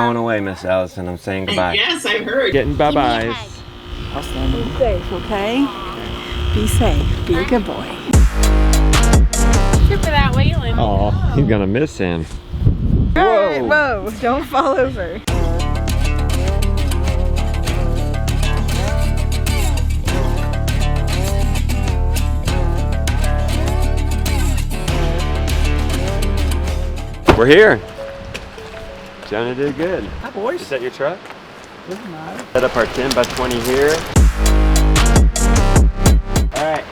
going away, Miss Allison. I'm saying goodbye. Yes, I heard. Getting bye-byes. I'll stand be safe, okay? Be safe. Be a good boy. Here for that Waylon. Oh, he's gonna miss him. Whoa! Whoa! Don't fall over. We're here. Jonah did good. Hi, boys. Is that your truck? This is mine. Set up our 10 by 20 here. All right,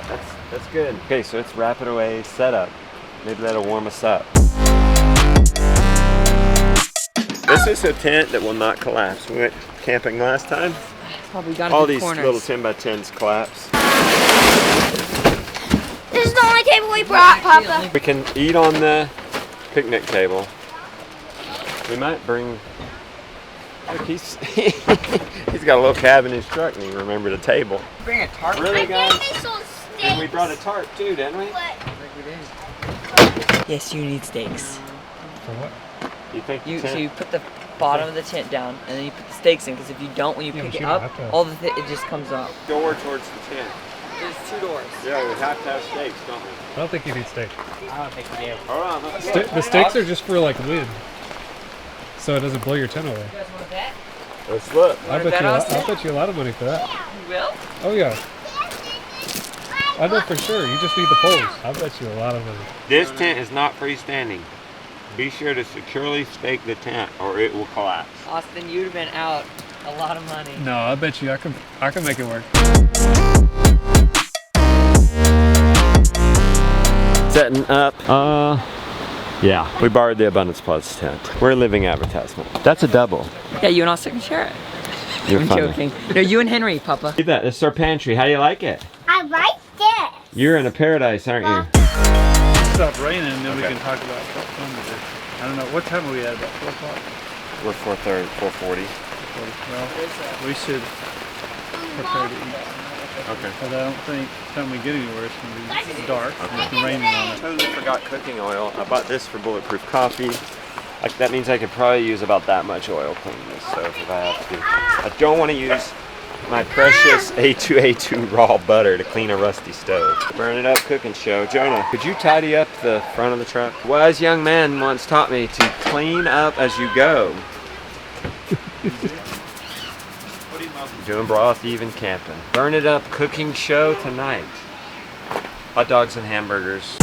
that's good. Okay, so it's rapid away setup. Maybe that'll warm us up. This is a tent that will not collapse. We went camping last time. Probably got all these little 10 by 10s collapse. This is the only table we brought, Papa. We can eat on the picnic table. We might bring. Look, he's got a little cab in his truck, and he remembered a table. Bring a tarp. Really, guys? I think they sold steaks. And we brought a tarp too, didn't we? I think we did. Yes, you need steaks. For what? You think So you put the bottom of the tent down, and then you put the steaks in. Because if you don't, when you pick it up, all the it just comes up. Door towards the tent. There's 2 doors. Yeah, we have to have steaks, don't we? I don't think you need steak. I don't think we do. Hold on, let's look. The steaks are just for like wind, so it doesn't blow your tent away. You guys want that? Let's look. I bet you a lot of money for that. You will? Oh yeah. I know for sure. You just need the poles. I bet you a lot of money. This tent is not freestanding. Be sure to securely stake the tent or it will collapse. Austin, you'd have been out a lot of money. No, I bet you I can make it work. Setting up. Yeah, we borrowed the Abundance Plus tent. We're a living advertisement. That's a double. Yeah, you and Austin can share it. You're I'm funny. joking. No, you and Henry, Papa. Look at that. This is our pantry. How do you like it? I like this. You're in a paradise, aren't you? Stop raining, and then we can talk about what fun we did. I don't know what time are we at? About 4 o'clock. We're 4:30, 4:40. Well, we should prepare to eat. Okay. But I don't think by the time we get anywhere it's going to be dark and it's raining on it. Totally forgot cooking oil. I bought this for bulletproof coffee. Like that means I could probably use about that much oil cleaning this stove if I have to. I don't want to use my precious A2A2 raw butter to clean a rusty stove. Burn it up cooking show. Jonah, could you tidy up the front of the truck? A wise young man once taught me to clean up as you go. Doing broth, even camping. Burn it up cooking show tonight. Hot dogs and hamburgers.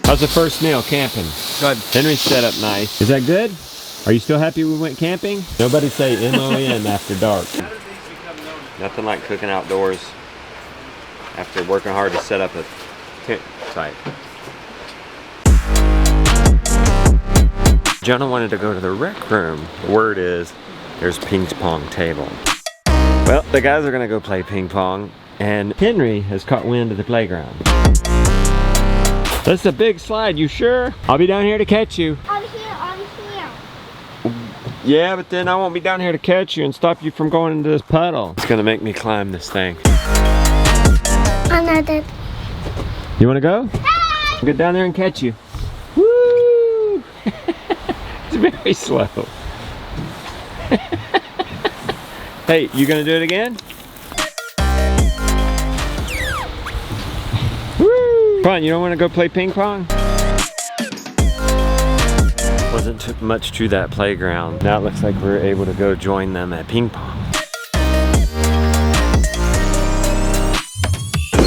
How's the first meal camping? Good. Henry's set up nice. Is that good? Are you still happy we went camping? Nobody say MON after dark. Nothing like cooking outdoors after working hard to set up a tent site. Jonah wanted to go to the rec room. The word is there's a ping pong table. Well, the guys are gonna go play ping pong, and Henry has caught wind of the playground. That's a big slide, you sure? I'll be down here to catch you. I'm here. Yeah, but then I won't be down here to catch you and stop you from going into this puddle. It's gonna make me climb this thing. Another. You wanna go? I'll get down there and catch you. Woo! It's very slow. Hey, you gonna do it again? Woo! Fun, you don't wanna go play ping pong? Wasn't much to that playground. Now it looks like we're able to go join them at ping pong.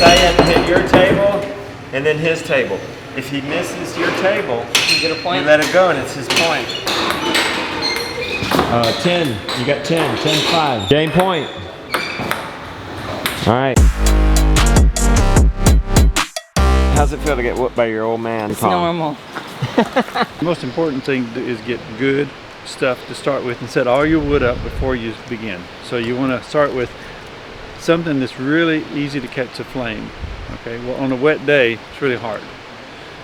I have to hit your table and then his table. If he misses your table, You get a point? you let it go and it's his point. 10, you got 10, 10-5. Game point. All right. How's it feel to get whooped by your old man? It's normal. The most important thing is get good stuff to start with and set all your wood up before you begin. So you want to start with something that's really easy to catch a flame. Okay, well on a wet day it's really hard.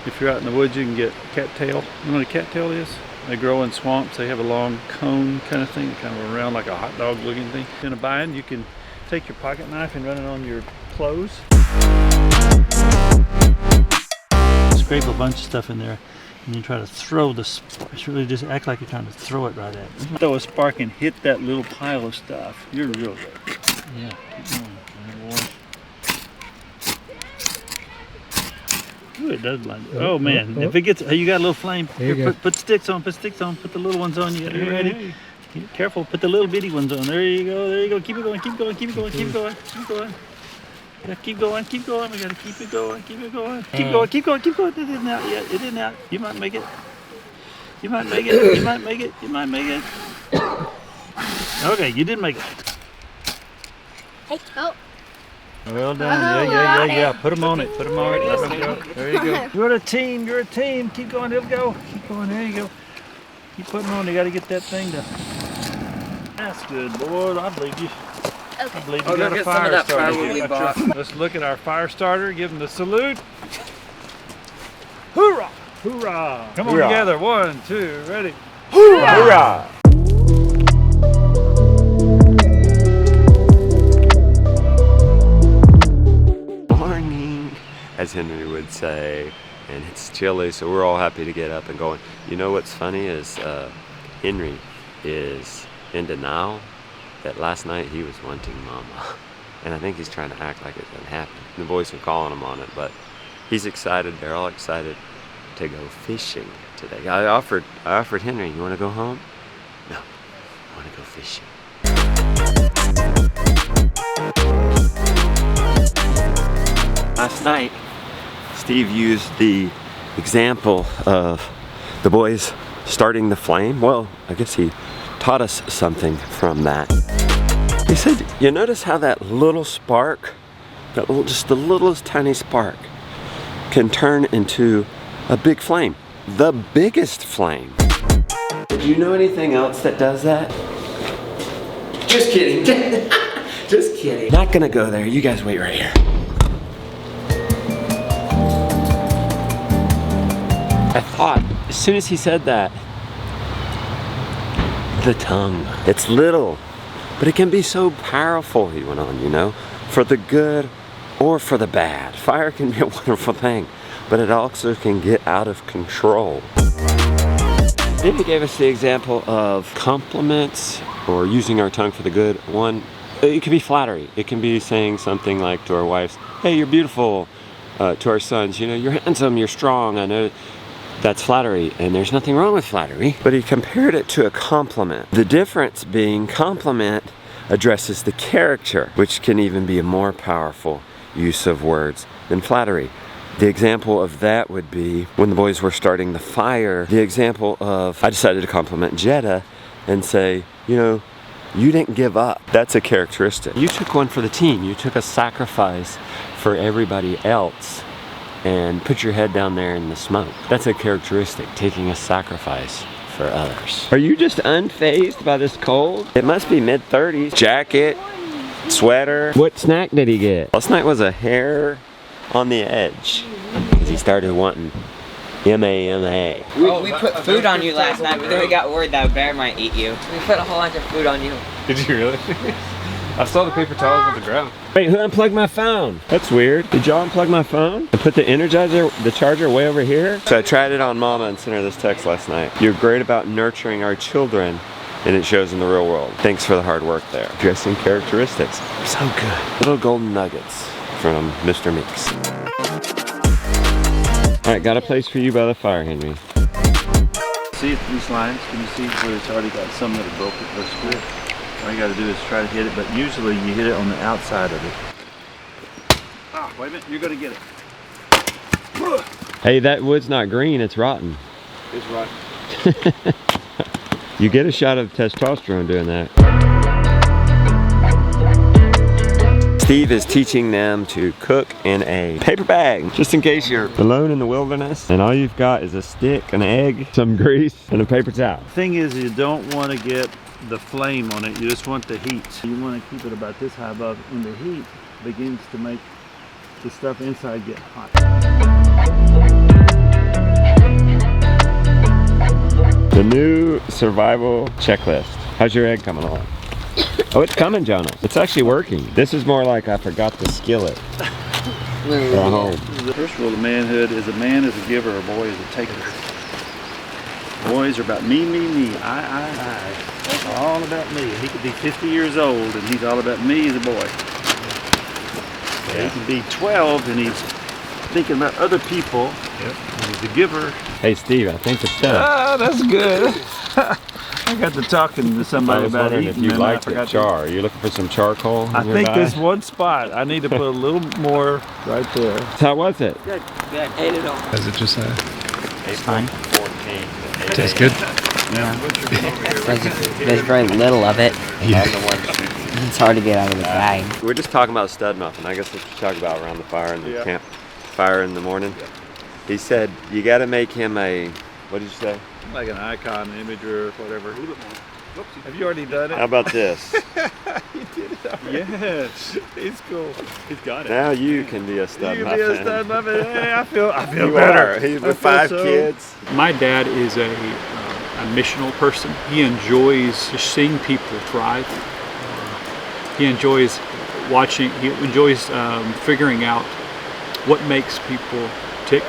If you're out in the woods you can get cattail. You know what a cattail is? They grow in swamps. They have a long cone kind of thing, kind of around like a hot dog looking thing. In a bind you can take your pocket knife and run it on your clothes. scrape a bunch of stuff in there, and you try to throw the spark. Really just act like you're trying to throw it right at it. Throw a spark and hit that little pile of stuff. You're real good. Yeah, keep going. Ooh, it does blind it. Oh man, if it gets, you got a little flame. Here, put sticks on, put the little ones on. You ready? Careful, put the little bitty ones on. There you go. Keep it going, keep going. Yeah, keep going. We gotta keep it going. Keep going. It isn't out yet. It isn't out. You might make it. Okay, you did make it. Hey, oh. Well done. Yeah. Put them on it. Let them go. There you go. You're a team. Keep going. It'll go. Keep going. There you go. Keep putting on. You got to get that thing to. That's good, boy. I believe you. Okay. I believe you got a fire starter here. Let's look at our fire starter. Give him the salute. Hoorah! Hoorah! Come on together. 1, 2, ready. Hoorah! Hoorah! As Henry would say, and it's chilly, so we're all happy to get up and going. You know what's funny is Henry is in denial that last night he was wanting mama, and I think he's trying to act like it didn't happen. The boys are calling him on it, but he's excited. They're all excited to go fishing today. I offered Henry, you want to go home? No, I want to go fishing. Last night, Steve used the example of the boys starting the flame. Well, I guess he taught us something from that. He said, you notice how that little spark, just the littlest tiny spark, can turn into a big flame. The biggest flame. Do you know anything else that does that? Just kidding. Just kidding. Not gonna go there. You guys wait right here. I thought, as soon as he said that, the tongue. It's little, but it can be so powerful, he went on, you know, for the good or for the bad. Fire can be a wonderful thing, but it also can get out of control. Then he gave us the example of compliments or using our tongue for the good. One, it can be flattery. It can be saying something like to our wives, hey, you're beautiful. To our sons, you know, you're handsome, you're strong. I know. That's flattery, and there's nothing wrong with flattery, but he compared it to a compliment. The difference being compliment addresses the character, which can even be a more powerful use of words than flattery. The example of that would be when the boys were starting the fire, the example of, I decided to compliment Jetta and say, you know, you didn't give up. That's a characteristic. You took one for the team. You took a sacrifice for everybody else and put your head down there in the smoke. That's a characteristic, taking a sacrifice for others. Are you just unfazed by this cold? It must be mid-30s. Jacket, sweater. What snack did he get? Last night was a hair on the edge because he started wanting M-A-M-A. We put food on you last night, but then we got worried that a bear might eat you. We put a whole bunch of food on you. Did you really? I saw the paper towels on the ground. Wait, who unplugged my phone? That's weird. Did y'all unplug my phone? I put the Energizer, the charger way over here? So I tried it on Mama and sent her this text last night. You're great about nurturing our children, and it shows in the real world. Thanks for the hard work there. Dressing characteristics. So good. Little golden nuggets from Mr. Meeks. All right, got a place for you by the fire, Henry. See these lines? Can you see where it's already got some that are broken or split? All you got to do is try to hit it, but usually you hit it on the outside of it. Ah, wait a minute, you're going to get it. Hey, that wood's not green, it's rotten. It's rotten. You get a shot of testosterone doing that. Steve is teaching them to cook in a paper bag, just in case you're alone in the wilderness and all you've got is a stick, an egg, some grease, and a paper towel. The thing is, you don't want to get the flame on it, you just want the heat. You want to keep it about this high above, and the heat begins to make the stuff inside get hot. The new survival checklist. How's your egg coming along? Oh, it's coming, Jonas. It's actually working. This is more like I forgot the skillet at home. The first rule of manhood is a man is a giver, a boy is a taker. Boys are about me, I. All about me. He could be 50 years old and he's all about me as a boy. Yeah. He can be 12 and he's thinking about other people. Yep. He's the giver. Hey Steve, I think it's done. Ah, that's good. I got to talking to somebody about eating. If you like the char, are you looking for some charcoal? I think there's one spot. I need to put a little more right there. How was it? Good. Ate it all. Does it just say? It's fine. 14. Tastes good. There's very little of it. Yeah. It's hard to get out of the bag. We're just talking about stud muffin. I guess we should talk about around the fire and the campfire in the morning. He said you got to make him a, what did you say? Like an icon, image, or whatever. Have you already done it? How about this? You did it already. Yes, he's cool. He's got it. Now you can be a stud muffin. You can be a stud muffin. Hey, I feel you better. Are. He's with 5 kids. My dad is a missional person. He enjoys just seeing people thrive. He enjoys watching. He enjoys figuring out what makes people tick,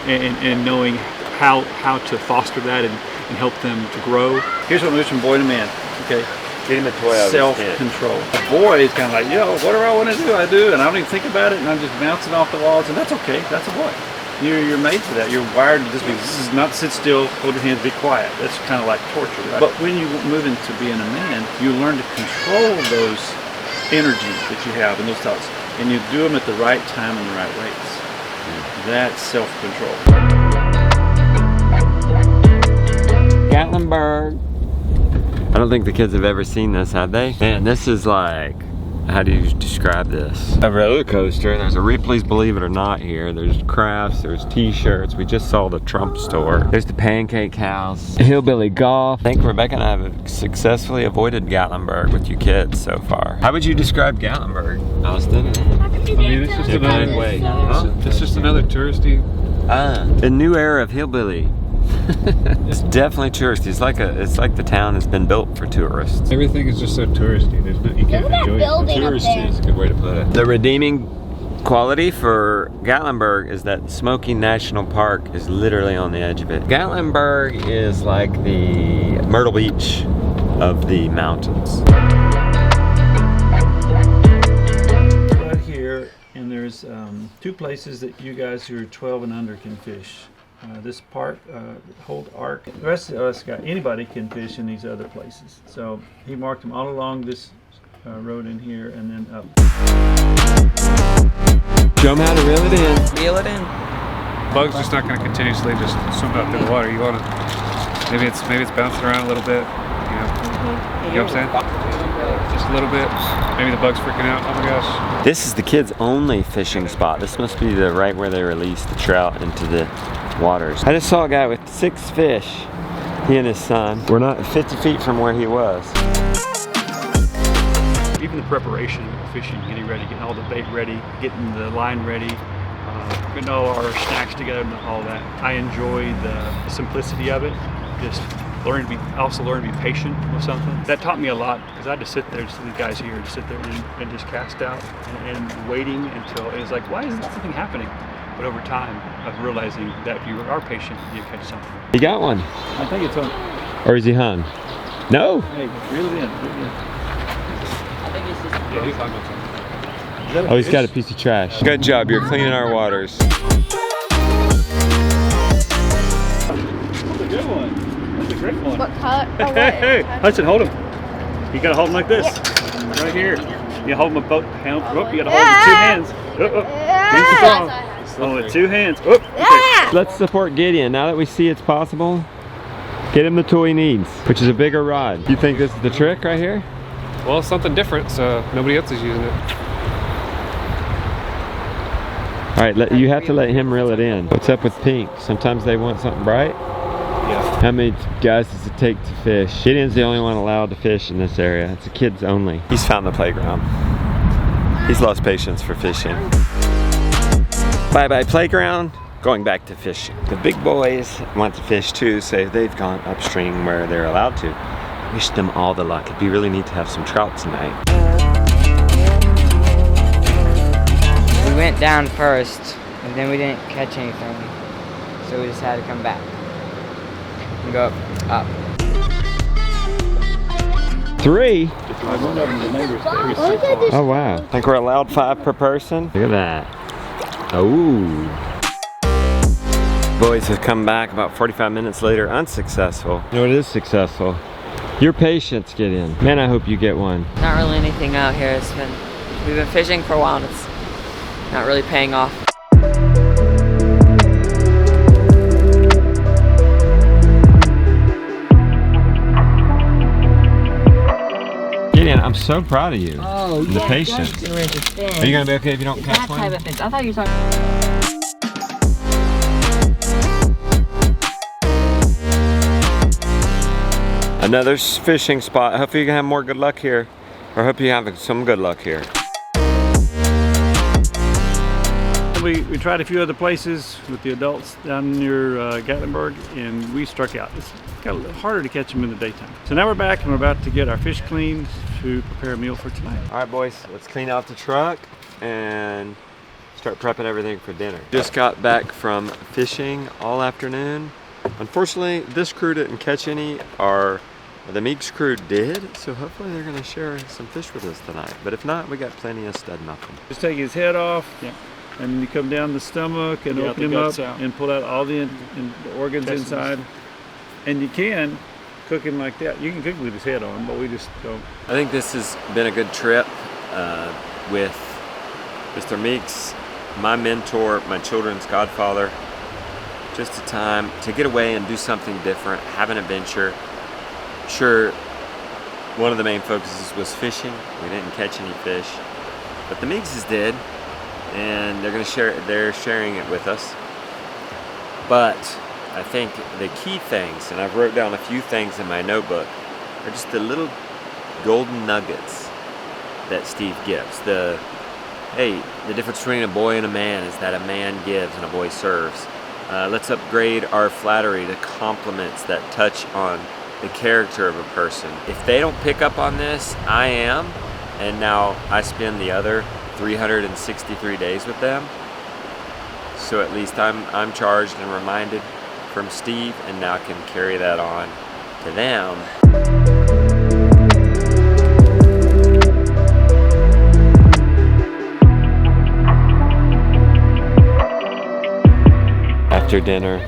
and knowing how to foster that and help them to grow. Here's what moves from boy to man. Okay. Get him a toy out of his hand. Self-control. A boy is kind of like, yo, whatever I want to do, I do, and I don't even think about it, and I'm just bouncing off the walls, and that's okay. That's a boy. You're made for that. You're wired to just be. This is not sit still, hold your hands, be quiet. That's kind of like torture, right? But when you move into being a man, you learn to control those energies that you have and those thoughts, and you do them at the right time and the right ways. That's self-control. Gatlinburg. I don't think the kids have ever seen this, have they? Man, this is like, how do you describe this? A roller coaster. There's a Ripley's Believe It or Not here. There's crafts, there's t-shirts. We just saw the Trump store. There's the Pancake House. Hillbilly Golf. I think Rebecca and I have successfully avoided Gatlinburg with you kids so far. How would you describe Gatlinburg, Austin? I mean, it's just another way. It's just another touristy. A new era of hillbilly. It's definitely touristy. It's like the town has been built for tourists. Everything is just so touristy. There's no, you can't enjoy it. Touristy is a good way to put it. The redeeming quality for Gatlinburg is that Smoky National Park is literally on the edge of it. Gatlinburg is like the Myrtle Beach of the mountains. Right here, and there's 2 places that you guys who are 12 and under can fish. This park, Hold Ark. The rest of us, anybody can fish in these other places. So he marked them all along this road in here and then up. Show them how to reel it in. Reel it in. Bug's just not going to continuously just swim up through the water. You want to, maybe it's bouncing around a little bit. You know what I'm saying? Just a little bit. Maybe the bug's freaking out. Oh my gosh. This is the kids' only fishing spot. This must be the right where they release the trout into the waters. I just saw a guy with 6 fish. He and his son. We're not 50 feet from where he was. Even the preparation of fishing, getting ready, getting all the bait ready, getting the line ready, getting all our snacks together and all that. I enjoy the simplicity of it. Just also learn to be patient with something. That taught me a lot because I had to sit there, just these guys here, just sit there and just cast out and waiting until it was like, why isn't something happening? But over time, of realizing that if you are patient, you catch something. He got one. I think it's on. Or is he hung? No. Hey, reel it in. I think it's just. Yeah, he's talking about something. Oh, he's got a piece of trash. Good job, you're cleaning our waters. That's a good one. That's a great one. What color? Oh, Hey, Hudson, hold him. You gotta hold him like this. Right here. You hold him with both hands. Oh, you gotta hold him with 2 hands. Oh, with 2 hands. Oh, okay. Let's support Gideon. Now that we see it's possible, get him the tool he needs, which is a bigger rod. You think this is the trick right here? Well, it's something different, so nobody else is using it. All right, you have to let him reel it in. What's up with pink? Sometimes they want something bright. Yeah. How many guys does it take to fish? Gideon's the only one allowed to fish in this area. It's a kids only. He's found the playground. He's lost patience for fishing. Bye-bye playground, going back to fishing. The big boys want to fish too, so they've gone upstream where they're allowed to. Wish them all the luck. It'd be really neat to have some trout tonight. We went down first then we didn't catch anything, so we just had to come back and go up. 3? One of them, the neighbors, Oh wow. I think we're allowed 5 per person. Look at that. Oh. Boys have come back about 45 minutes later, unsuccessful. You know what is successful? Your patience, Gideon. Man, I hope you get one. Not really anything out here. We've been fishing for a while and it's not really paying off. Gideon, I'm so proud of you. Oh, the patience. Are you gonna be okay if you don't catch one? I thought you were talking. Another fishing spot. Hopefully you can have more good luck here. Or hope you have some good luck here. We tried a few other places with the adults down near Gatlinburg, and we struck out. It's got a little harder to catch them in the daytime. So now we're back and we're about to get our fish cleaned to prepare a meal for tonight. All right, boys, let's clean out the truck and start prepping everything for dinner. Just got back from fishing all afternoon. Unfortunately, this crew didn't catch any. The Meeks crew did, so hopefully they're gonna share some fish with us tonight. But if not, we got plenty of stud muffin. Just take his head off, and you come down the stomach and open him up and pull out all the organs inside. And you can cook him like that. You can cook with his head on, but we just don't. I think this has been a good trip with Mr. Meeks, my mentor, my children's godfather. Just a time to get away and do something different, have an adventure. Sure, one of the main focuses was fishing. We didn't catch any fish, but the Meekses did, and they're sharing it with us. But I think the key things, and I've wrote down a few things in my notebook, are just the little golden nuggets that Steve gives. The difference between a boy and a man is that a man gives and a boy serves. Let's upgrade our flattery to compliments that touch on the character of a person. If they don't pick up on this, I am, and now I spend the other 363 days with them. So at least I'm charged and reminded from Steve, and now I can carry that on to them. After dinner,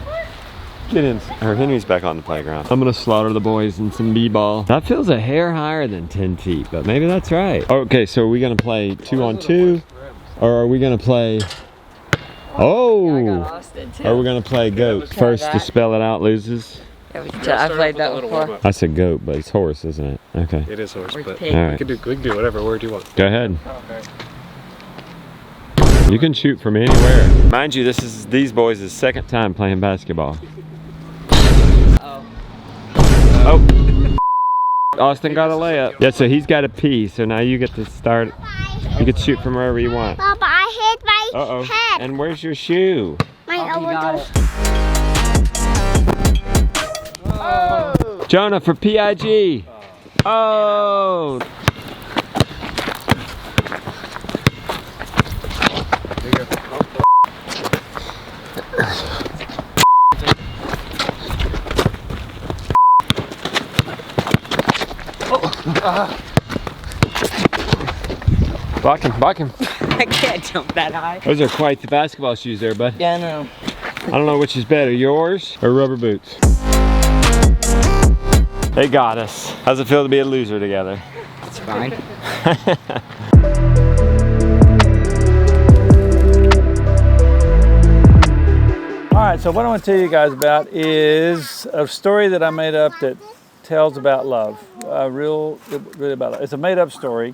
Henry's back on the playground. I'm gonna slaughter the boys in some b-ball. That feels a hair higher than 10 feet, but maybe that's right. Okay, so are we gonna play 2-on-2? Or are we gonna play, are we gonna play goat? First to spell it out loses? Yeah, I've played that before. I said goat, but it's horse, isn't it? Okay. It is horse, but pig. All right. we can do whatever word you want. Go ahead. Okay. You can shoot from anywhere. Mind you, this is these boys' second time playing basketball. Oh. Austin got a layup. Yeah, so he's got a pee, so now you get to start. You can shoot from wherever you want. Papa, I hit my head. And where's your shoe? My elbow. Oh. Jonah for PIG. Oh. Block him. I can't jump that high. Those are quite the basketball shoes there, bud. Yeah, I know. I don't know which is better, yours or rubber boots. They got us. How's it feel to be a loser together? It's fine. All right, so what I want to tell you guys about is a story that I made up that tells about love. Really about love. It's a made up story.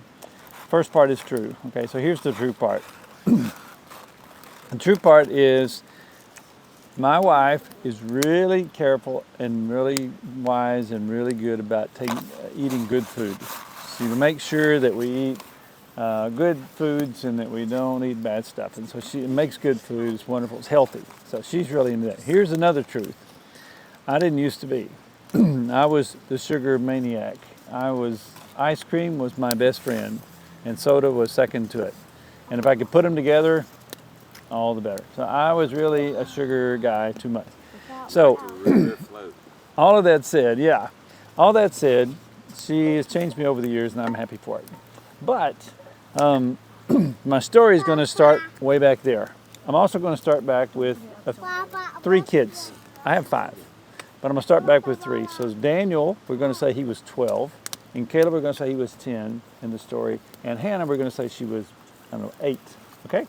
First part is true. Okay, so here's the true part. The true part is my wife is really careful and really wise and really good about eating good food. So to make sure that we eat good foods and that we don't eat bad stuff. And so she makes good food. It's wonderful. It's healthy. So she's really into that. Here's another truth. I didn't used to be. I was the sugar maniac. Ice cream was my best friend, and soda was second to it. And if I could put them together, all the better. So I was really a sugar guy too much. So all of that said, yeah, all that said, she has changed me over the years and I'm happy for it. But my story is going to start way back there. I'm also going to start back with 3 kids. I have 5, but I'm going to start back with 3. So Daniel, we're going to say he was 12. And Caleb, we're going to say he was 10 in the story. And Hannah, we're going to say she was, I don't know, 8. Okay?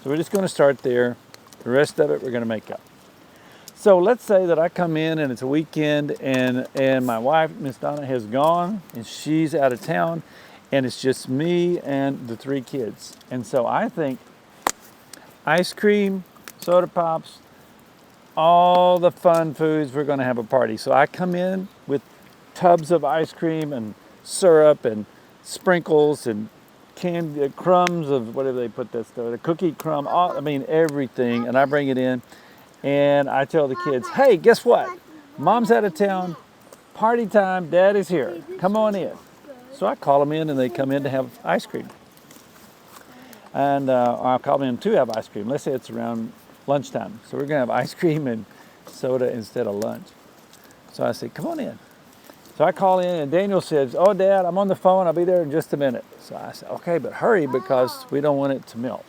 So we're just going to start there. The rest of it we're going to make up. So let's say that I come in and it's a weekend and my wife, Miss Donna, has gone and she's out of town and it's just me and the 3 kids. And so I think ice cream, soda pops, all the fun foods, we're going to have a party. So I come in with tubs of ice cream and syrup and sprinkles and candy crumbs of whatever they put that stuff, the cookie crumb, I mean everything, and I bring it in and I tell the kids, hey, guess what? Mom's out of town, party time, Dad is here, come on in. So I call them in and they come in to have ice cream. And I'll call them in to have ice cream. Let's say it's around lunchtime. So we're gonna have ice cream and soda instead of lunch. So I say, come on in. So I call in and Daniel says, oh Dad, I'm on the phone, I'll be there in just a minute. So I said, okay, but hurry because we don't want it to melt.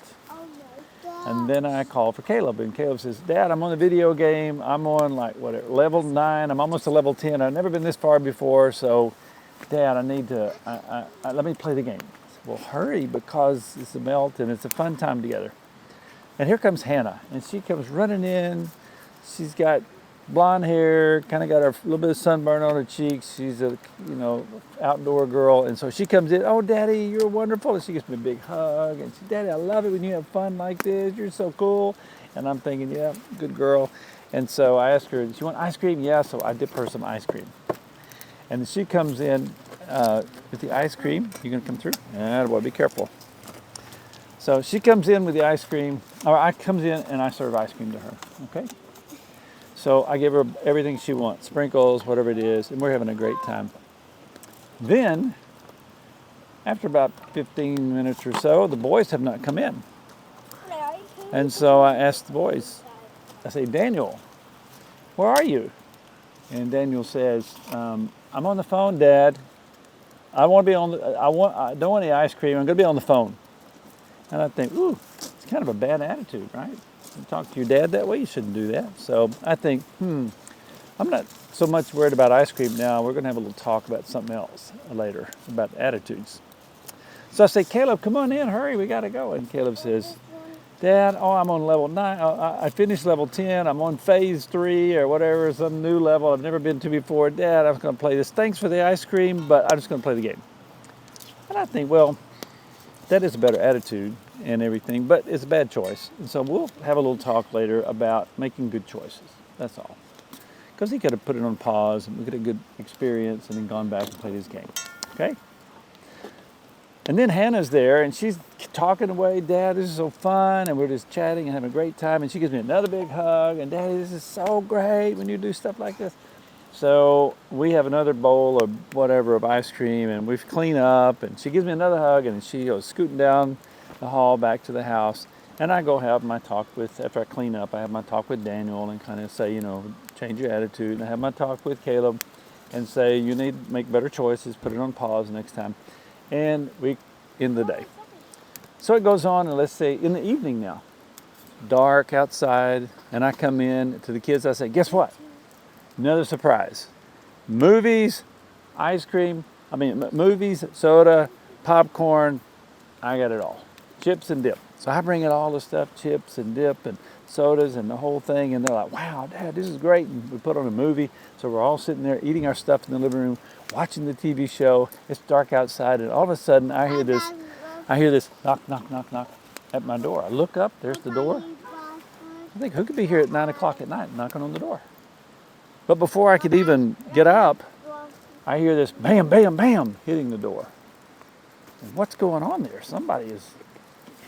And then I call for Caleb and Caleb says, Dad, I'm on the video game. I'm on like whatever, level 9, I'm almost to level 10. I've never been this far before, so Dad, I need to, let me play the game. I said, well, hurry because it's a melt and it's a fun time together. And here comes Hannah and she comes running in. She's got blonde hair, kind of got a little bit of sunburn on her cheeks. She's a, outdoor girl. And so she comes in, oh, Daddy, you're wonderful. And she gives me a big hug. And she, Daddy, I love it when you have fun like this. You're so cool. And I'm thinking, yeah, good girl. And so I asked her, do you want ice cream? Yeah, so I dip her some ice cream. And she comes in with the ice cream. You gonna come through? Yeah, boy, be careful. So she comes in with the ice cream, or I comes in and I serve ice cream to her, okay? So I give her everything she wants, sprinkles, whatever it is, and we're having a great time. Then, after about 15 minutes or so, the boys have not come in. And so I asked the boys, I say, Daniel, where are you? And Daniel says, I'm on the phone, Dad. I don't want any ice cream, I'm gonna be on the phone. And I think, ooh, it's kind of a bad attitude, right? You talk to your dad that way, you shouldn't do that. So I think, I'm not so much worried about ice cream now. We're going to have a little talk about something else later, about attitudes. So I say, Caleb, come on in, hurry, we got to go. And Caleb says, Dad, I'm on level 9. I finished level 10. I'm on phase 3 or whatever, some new level I've never been to before. Dad, I'm going to play this. Thanks for the ice cream, but I'm just going to play the game. And I think, well, that is a better attitude and everything, but it's a bad choice. And so we'll have a little talk later about making good choices. That's all. Because he could have put it on pause and we could have a good experience and then gone back and played his game. Okay? And then Hannah's there and she's talking away, Dad, this is so fun, and we're just chatting and having a great time, and she gives me another big hug, and Daddy, this is so great when you do stuff like this. So we have another bowl of whatever of ice cream and we clean up and she gives me another hug and she goes scooting down the hall back to the house, and I go have my talk with, after I clean up, I have my talk with Daniel and kind of say, change your attitude, and I have my talk with Caleb and say, you need to make better choices, put it on pause next time, and we end the day. So it goes on, and let's say in the evening now, dark outside, and I come in to the kids, I say, guess what? Another surprise. Movies, ice cream, movies, soda, popcorn, I got it all. Chips and dip. So I bring in all the stuff, chips and dip and sodas and the whole thing, and they're like, wow, Dad, this is great. And we put on a movie, so we're all sitting there eating our stuff in the living room, watching the TV show. It's dark outside, and all of a sudden I hear this knock, knock, knock, knock at my door. I look up, there's the door. I think, who could be here at 9 o'clock at night knocking on the door? But before I could even get up, I hear this bam, bam, bam hitting the door. And what's going on there? Somebody is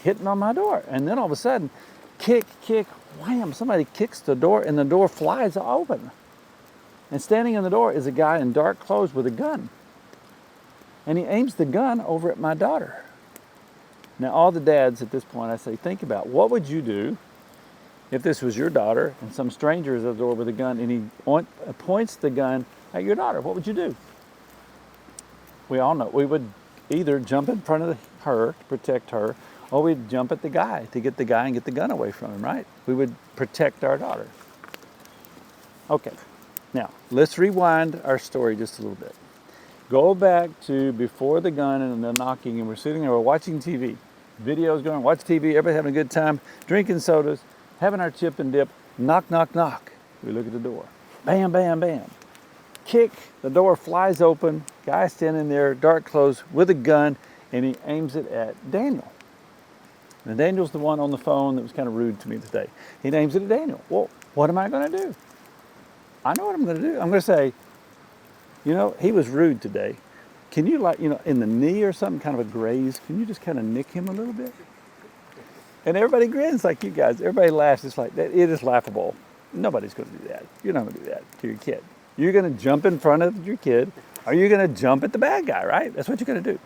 hitting on my door. And then all of a sudden, kick, wham, somebody kicks the door and the door flies open. And standing in the door is a guy in dark clothes with a gun. And he aims the gun over at my daughter. Now, all the dads at this point, I say, think about what would you do if this was your daughter and some stranger is at the door with a gun and he points the gun at your daughter? What would you do? We all know we would either jump in front of her to protect her, or we'd jump at the guy to get the guy and get the gun away from him, right? We would protect our daughter. Okay, now let's rewind our story just a little bit. Go back to before the gun and the knocking, and we're sitting there, we're watching TV. Videos going, watch TV, everybody having a good time, drinking sodas, having our chip and dip. Knock, knock, knock. We look at the door. Bam, bam, bam. Kick, the door flies open, guy standing there, dark clothes, with a gun, and he aims it at Daniel. Now Daniel's the one on the phone that was kind of rude to me today. He aims it at Daniel. Well, what am I going to do? I know what I'm going to do. I'm going to say, you know, he was rude today. Can you, like, you know, in the knee or something, kind of a graze, can you just kind of nick him a little bit? And everybody grins like you guys. Everybody laughs. It's like, that. It is laughable. Nobody's going to do that. You're not going to do that to your kid. You're going to jump in front of your kid, or you're going to jump at the bad guy, right? That's what you're going to do.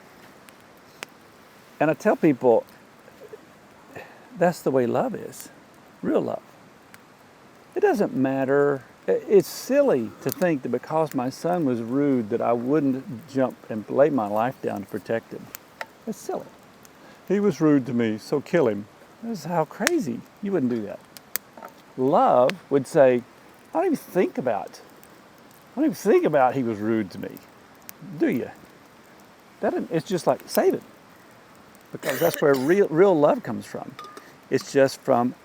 And I tell people, that's the way love is. Real love. It doesn't matter. It's silly to think that because my son was rude that I wouldn't jump and lay my life down to protect him. It's silly. He was rude to me, so kill him. This is how crazy. You wouldn't do that. Love would say, I don't even think about he was rude to me. Do you? It's just like, save it. Because that's where real love comes from. It's just from,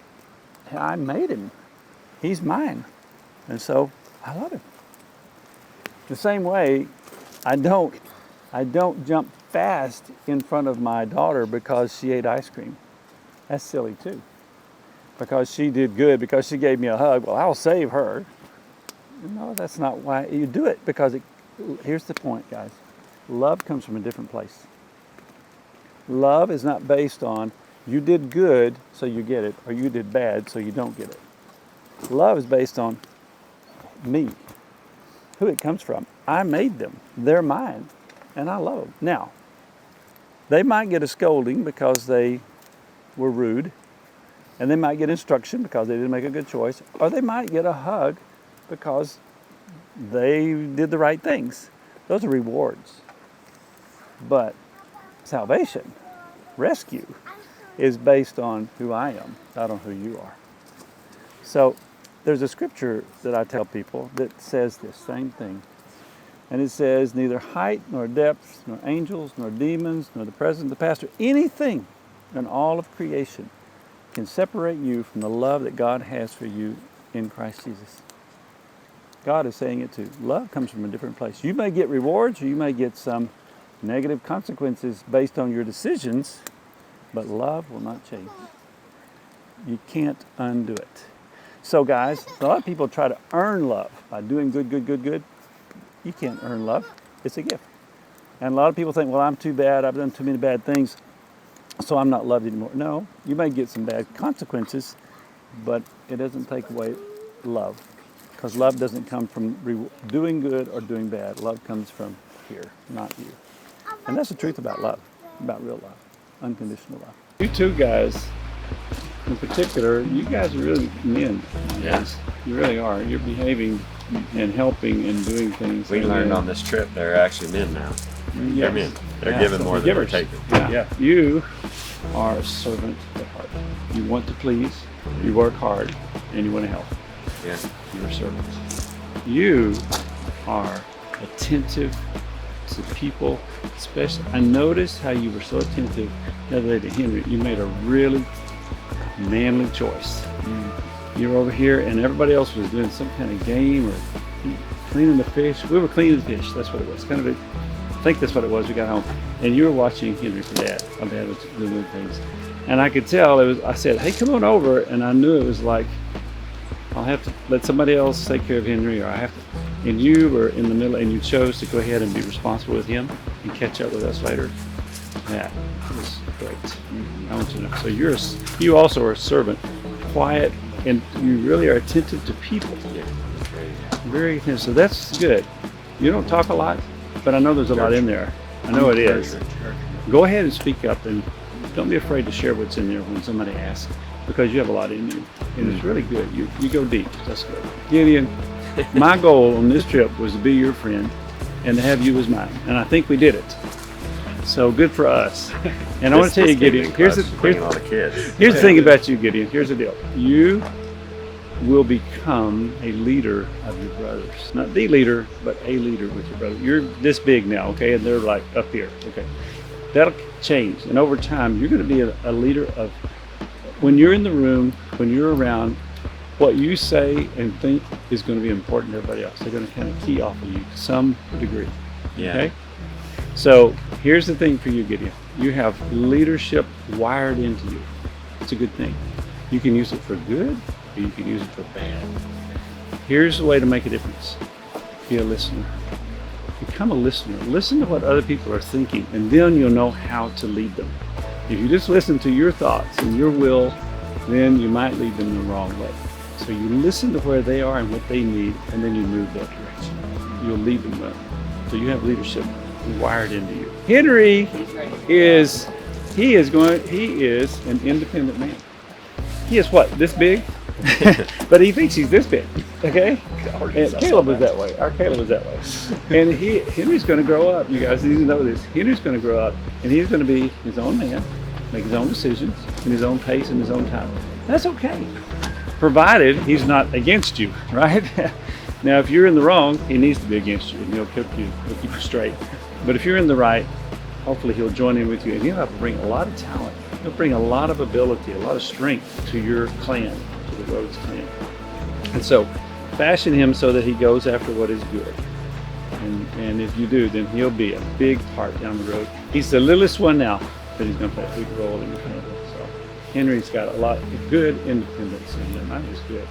I made him. He's mine. And so I love him. The same way, I don't jump fast in front of my daughter because she ate ice cream. That's silly too. Because she did good, because she gave me a hug, well, I'll save her. No, that's not why you do it, because here's the point, guys. Love comes from a different place. Love is not based on you did good, so you get it, or you did bad, so you don't get it. Love is based on me, who it comes from. I made them. They're mine, and I love them. Now, they might get a scolding because they were rude, and they might get instruction because they didn't make a good choice, or they might get a hug because they did the right things. Those are rewards. But salvation, rescue, is based on who I am, not on who you are. So there's a scripture that I tell people that says this same thing. And it says, neither height, nor depth, nor angels, nor demons, nor the present, the past, or anything in all of creation can separate you from the love that God has for you in Christ Jesus. God is saying it too. Love comes from a different place. You may get rewards, or you may get some negative consequences based on your decisions, but love will not change. You can't undo it. So guys, a lot of people try to earn love by doing good. You can't earn love. It's a gift. And a lot of people think, well, I'm too bad. I've done too many bad things, so I'm not loved anymore. No, you may get some bad consequences, but it doesn't take away love. Because love doesn't come from doing good or doing bad. Love comes from here, not you. And that's the truth about love, about real love, unconditional love. You two guys, in particular, you guys are really men. Yes. You really are. You're behaving and helping and doing things. We learned on this trip they're actually men now. Yes. They're men. They're giving more than they're taking. Yeah. You are a servant at heart. You want to please, you work hard, and you want to help. Yeah. You're servants. You are attentive to people, especially. I noticed how you were so attentive the other day to Henry. You made a really manly choice. You were over here and everybody else was doing some kind of game or cleaning the fish. We were cleaning the fish, that's what it was. I think that's what it was. We got home and you were watching Henry for Dad. My dad was doing things. And I could tell I said, hey, come on over. And I knew it was like, I'll have to let somebody else take care of Henry, or I have to. And you were in the middle and you chose to go ahead and be responsible with him and catch up with us later. That was great. I want you to know. So you also are a servant, quiet, and you really are attentive to people. Very attentive. So that's good. You don't talk a lot, but I know there's a lot in there. I know it is. Go ahead and speak up and don't be afraid to share what's in there when somebody asks, because you have a lot in you, and it's really good. You go deep. That's good. Gideon, my goal on this trip was to be your friend and to have you as mine, and I think we did it. So good for us. And I want to tell you, Gideon, here's the thing about you, Gideon. Here's the deal. You will become a leader of your brothers. Not the leader, but a leader with your brother. You're this big now, okay? And they're like up here, okay? That'll change. And over time, you're going to be a leader of, when you're in the room, when you're around, what you say and think is going to be important to everybody else. They're going to kind of key off of you to some degree, okay? So here's the thing for you, Gideon. You have leadership wired into you. It's a good thing. You can use it for good, or you can use it for bad. Here's the way to make a difference. Be a listener. Become a listener. Listen to what other people are thinking, and then you'll know how to lead them. If you just listen to your thoughts and your will, then you might lead them the wrong way. So you listen to where they are and what they need, and then you move that direction. You'll lead them well. So you have leadership wired into you. Henry is an independent man. He is what, this big? But he thinks he's this big, okay? And Caleb was that way. Our Caleb was that way. And Henry's going to grow up. You guys need to know this. Henry's going to grow up, and he's going to be his own man, make his own decisions in his own pace and his own time. That's okay, provided he's not against you, right? Now, if you're in the wrong, he needs to be against you, and he'll keep you straight. But if you're in the right, hopefully he'll join in with you, and he'll have to bring a lot of talent. He'll bring a lot of ability, a lot of strength to your clan, to the Rhodes clan. And so, fashion him so that he goes after what is good. And if you do, then he'll be a big part down the road. He's the littlest one now, but he's going to play a big role in the family. So, Henry's got a lot of good independence in him. I'm just good.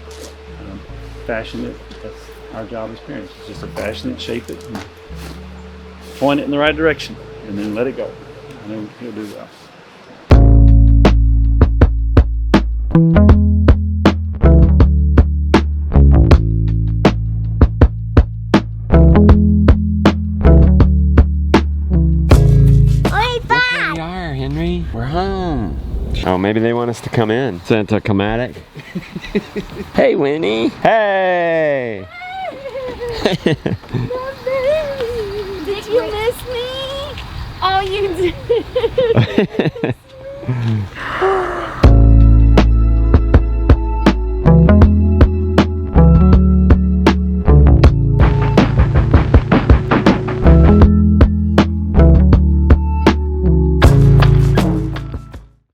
Fashion it. That's our job as parents. It's just to fashion it, shape it, and point it in the right direction, and then let it go. And then he'll do well. Here we are, Henry. We're home. Oh, maybe they want us to come in. Santa Comatic. Hey, Winnie. Hey. Did you miss me? Oh, you did.